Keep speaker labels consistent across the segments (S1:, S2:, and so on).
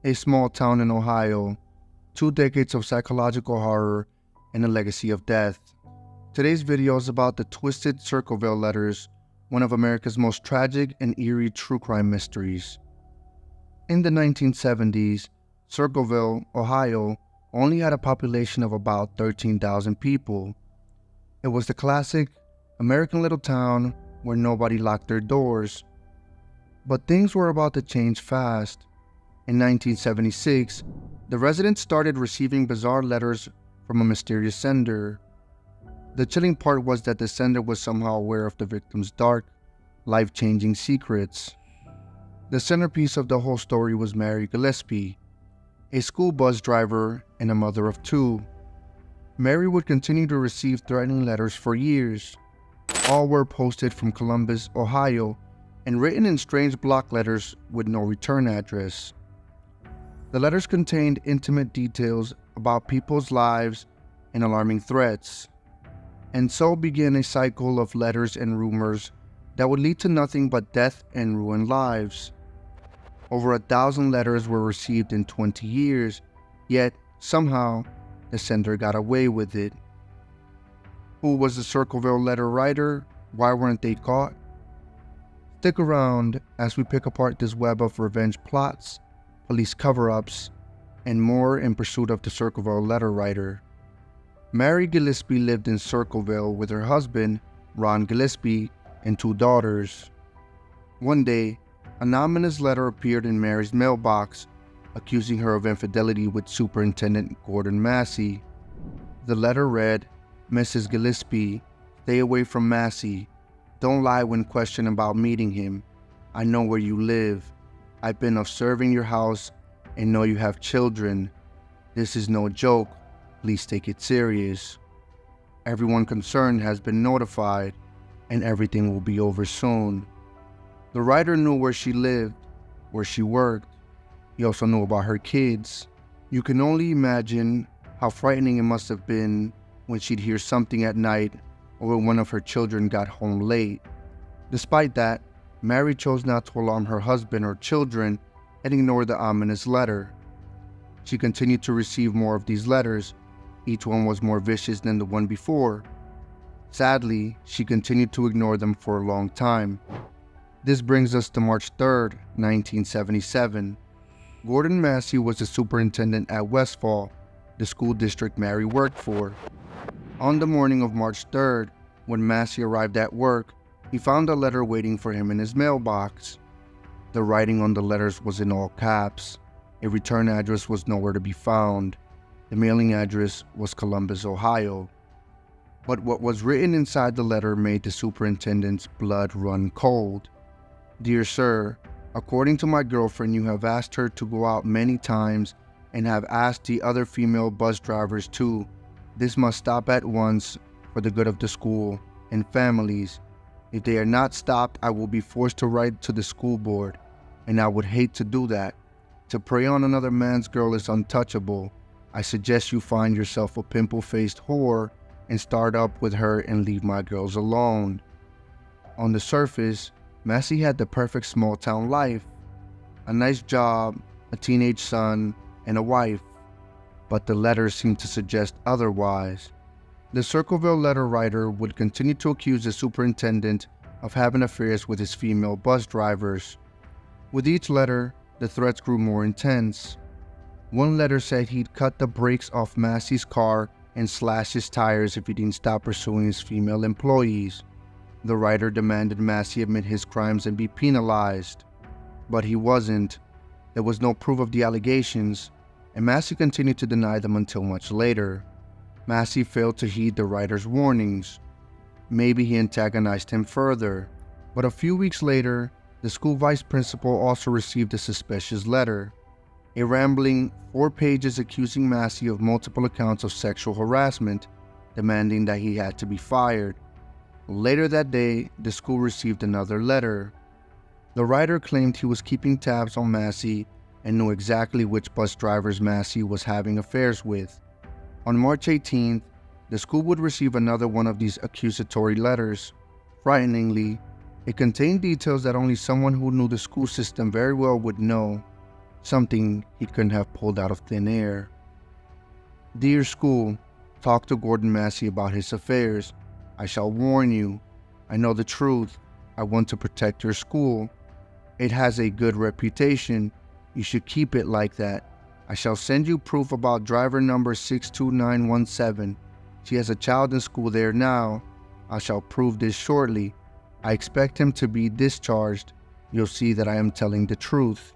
S1: A small town in Ohio, 2 decades of psychological horror, and a legacy of death. Today's video is about the twisted Circleville letters, one of America's most tragic and eerie true crime mysteries. In the 1970s, Circleville, Ohio, only had a population of about 13,000 people. It was the classic American little town where nobody locked their doors. But things were about to change fast. In 1976, the residents started receiving bizarre letters from a mysterious sender. The chilling part was that the sender was somehow aware of the victim's dark, life-changing secrets. The centerpiece of the whole story was Mary Gillespie, a school bus driver and a mother of two. Mary would continue to receive threatening letters for years. All were posted from Columbus, Ohio, and written in strange block letters with no return address. The letters contained intimate details about people's lives and alarming threats. And so began a cycle of letters and rumors that would lead to nothing but death and ruined lives. Over 1,000 letters were received in 20 years, yet somehow the sender got away with it. Who was the Circleville letter writer? Why weren't they caught? Stick around as we pick apart this web of revenge plots, police cover-ups, and more in pursuit of the Circleville letter writer. Mary Gillespie lived in Circleville with her husband, Ron Gillespie, and 2 daughters. One day, an ominous letter appeared in Mary's mailbox, accusing her of infidelity with Superintendent Gordon Massey. The letter read, "Mrs. Gillespie, stay away from Massey. Don't lie when questioned about meeting him. I know where you live. I've been observing your house and know you have children. This is no joke. Please take it serious. Everyone concerned has been notified, and everything will be over soon." The writer knew where she lived, where she worked. He also knew about her kids. You can only imagine how frightening it must have been when she'd hear something at night or when one of her children got home late. Despite that, Mary chose not to alarm her husband or children and ignored the ominous letter. She continued to receive more of these letters. Each one was more vicious than the one before. Sadly, she continued to ignore them for a long time. This brings us to March 3rd, 1977. Gordon Massey was the superintendent at Westfall, the school district Mary worked for. On the morning of March 3rd, when Massey arrived at work, he found a letter waiting for him in his mailbox. The writing on the letters was in all caps. A return address was nowhere to be found. The mailing address was Columbus, Ohio. But what was written inside the letter made the superintendent's blood run cold. "Dear sir, according to my girlfriend, you have asked her to go out many times and have asked the other female bus drivers too. This must stop at once for the good of the school and families. If they are not stopped, I will be forced to write to the school board, and I would hate to do that. To prey on another man's girl is untouchable. I suggest you find yourself a pimple-faced whore and start up with her and leave my girls alone." On the surface, Massey had the perfect small-town life. A nice job, a teenage son, and a wife. But the letters seemed to suggest otherwise. The Circleville letter writer would continue to accuse the superintendent of having affairs with his female bus drivers. With each letter, the threats grew more intense. One letter said he'd cut the brakes off Massey's car and slash his tires if he didn't stop pursuing his female employees. The writer demanded Massey admit his crimes and be penalized. But he wasn't. There was no proof of the allegations, and Massey continued to deny them until much later. Massey failed to heed the writer's warnings. Maybe he antagonized him further. But a few weeks later, the school vice principal also received a suspicious letter. A rambling 4 pages accusing Massey of multiple accounts of sexual harassment, demanding that he had to be fired. Later that day, the school received another letter. The writer claimed he was keeping tabs on Massey and knew exactly which bus drivers Massey was having affairs with. On March 18th, the school would receive another one of these accusatory letters. Frighteningly, it contained details that only someone who knew the school system very well would know. something he couldn't have pulled out of thin air. Dear school, talk to Gordon Massey about his affairs. I shall warn you. I know the truth. I want to protect your school. It has a good reputation. You should keep it like that. I shall send you proof about driver number 62917. She has a child in school there now. I shall prove this shortly. I expect him to be discharged. You'll see that I am telling the truth.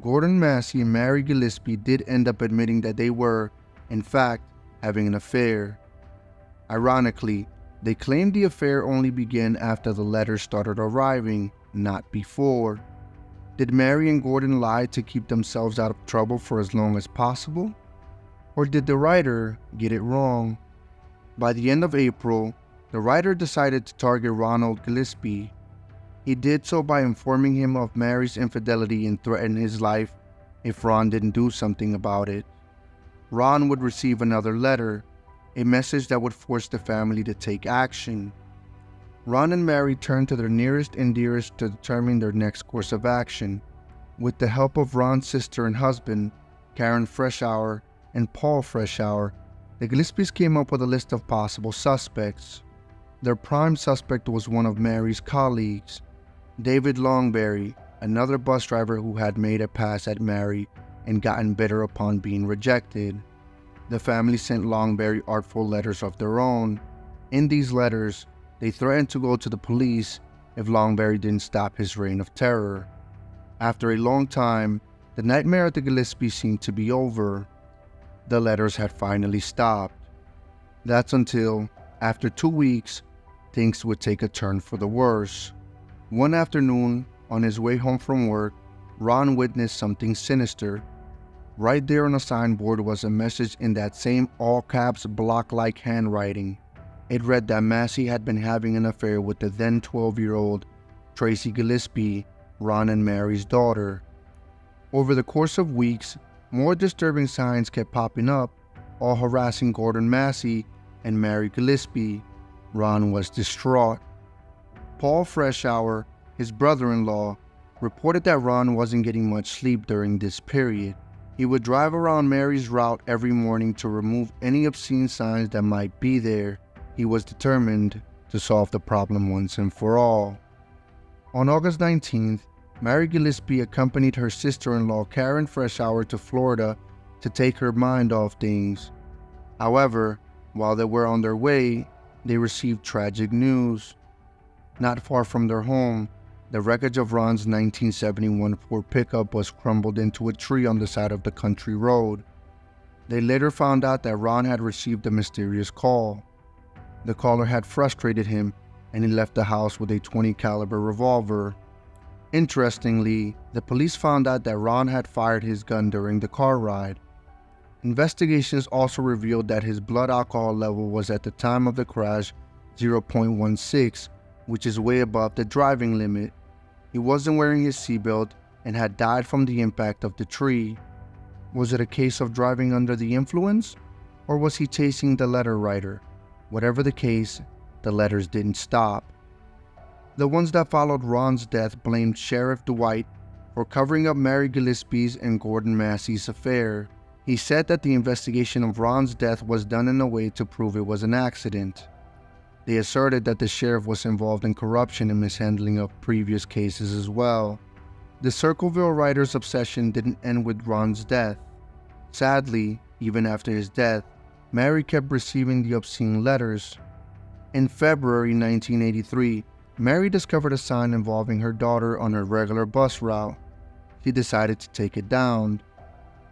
S1: Gordon Massey and Mary Gillespie did end up admitting that they were, in fact, having an affair. Ironically, they claimed the affair only began after the letters started arriving, not before. Did Mary and Gordon lie to keep themselves out of trouble for as long as possible? Or did the writer get it wrong? By the end of April, the writer decided to target Ron Gillespie. He did so by informing him of Mary's infidelity and threatened his life if Ron didn't do something about it. Ron would receive another letter, a message that would force the family to take action. Ron and Mary turned to their nearest and dearest to determine their next course of action. With the help of Ron's sister and husband, Karen Freshour and Paul Freshour, the Gillespies came up with a list of possible suspects. Their prime suspect was one of Mary's colleagues, David Longberry, another bus driver who had made a pass at Mary and gotten bitter upon being rejected. The family sent Longberry artful letters of their own. In these letters, they threatened to go to the police if Longberry didn't stop his reign of terror. After a long time, the nightmare at the Gillespie seemed to be over. The letters had finally stopped. That's until, after 2 weeks, things would take a turn for the worse. One afternoon, on his way home from work, Ron witnessed something sinister. Right there on a signboard was a message in that same all-caps block-like handwriting. It read that Massey had been having an affair with the then 12-year-old Tracy Gillespie, Ron and Mary's daughter. Over the course of weeks, more disturbing signs kept popping up, all harassing Gordon Massey and Mary Gillespie. Ron was distraught. Paul Freshour, his brother-in-law, reported that Ron wasn't getting much sleep during this period. He would drive around Mary's route every morning to remove any obscene signs that might be there. He was determined to solve the problem once and for all. On August 19th, Mary Gillespie accompanied her sister-in-law Karen Freshour to Florida to take her mind off things. However, while they were on their way, they received tragic news. Not far from their home, the wreckage of Ron's 1971 Ford pickup was crumbled into a tree on the side of the country road. They later found out that Ron had received a mysterious call. The caller had frustrated him, and he left the house with a .20 caliber revolver. Interestingly, the police found out that Ron had fired his gun during the car ride. Investigations also revealed that his blood alcohol level was at the time of the crash 0.16, which is way above the driving limit. He wasn't wearing his seatbelt and had died from the impact of the tree. Was it a case of driving under the influence, or was he chasing the letter writer? Whatever the case, the letters didn't stop. The ones that followed Ron's death blamed Sheriff Dwight for covering up Mary Gillespie's and Gordon Massey's affair. He said that the investigation of Ron's death was done in a way to prove it was an accident. They asserted that the sheriff was involved in corruption and mishandling of previous cases as well. The Circleville writer's obsession didn't end with Ron's death. Sadly, even after his death, Mary kept receiving the obscene letters. In February 1983, Mary discovered a sign involving her daughter on her regular bus route. She decided to take it down.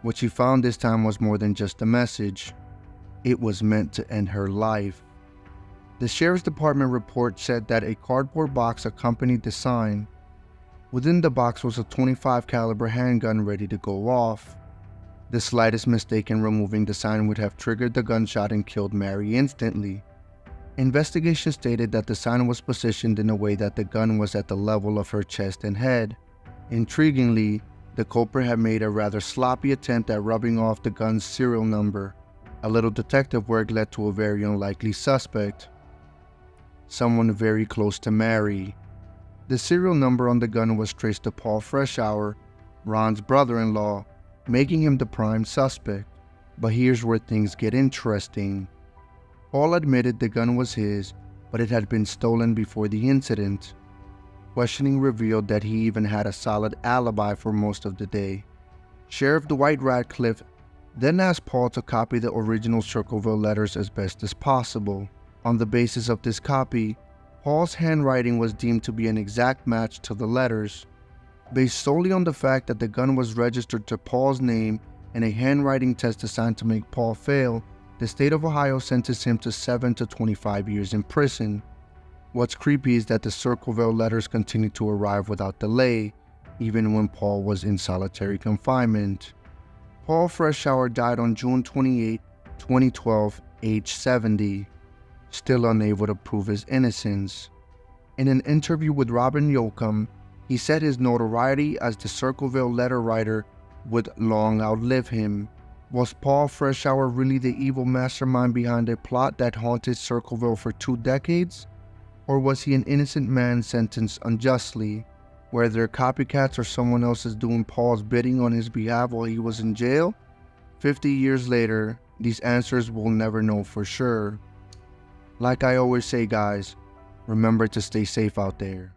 S1: What she found this time was more than just a message. It was meant to end her life. The Sheriff's Department report said that a cardboard box accompanied the sign. Within the box was a .25 caliber handgun ready to go off. The slightest mistake in removing the sign would have triggered the gunshot and killed Mary instantly. Investigation stated that the sign was positioned in a way that the gun was at the level of her chest and head. Intriguingly, the culprit had made a rather sloppy attempt at rubbing off the gun's serial number. A little detective work led to a very unlikely suspect. Someone very close to Mary. The serial number on the gun was traced to Paul Freshour, Ron's brother-in-law, making him the prime suspect. But here's where things get interesting. Paul admitted the gun was his, but it had been stolen before the incident. Questioning revealed that he even had a solid alibi for most of the day. Sheriff Dwight Radcliffe then asked Paul to copy the original Circleville letters as best as possible. On the basis of this copy, Paul's handwriting was deemed to be an exact match to the letters. Based solely on the fact that the gun was registered to Paul's name and a handwriting test designed to make Paul fail, the state of Ohio sentenced him to 7 to 25 years in prison. What's creepy is that the Circleville letters continued to arrive without delay, even when Paul was in solitary confinement. Paul Freshour died on June 28, 2012, aged 70, still unable to prove his innocence. In an interview with Robin Yoakum, he said his notoriety as the Circleville letter writer would long outlive him. Was Paul Freshour really the evil mastermind behind a plot that haunted Circleville for 2 decades? Or was he an innocent man sentenced unjustly? Were there copycats or someone else is doing Paul's bidding on his behalf while he was in jail? 50 years later, these answers we'll never know for sure. Like I always say, guys, remember to stay safe out there.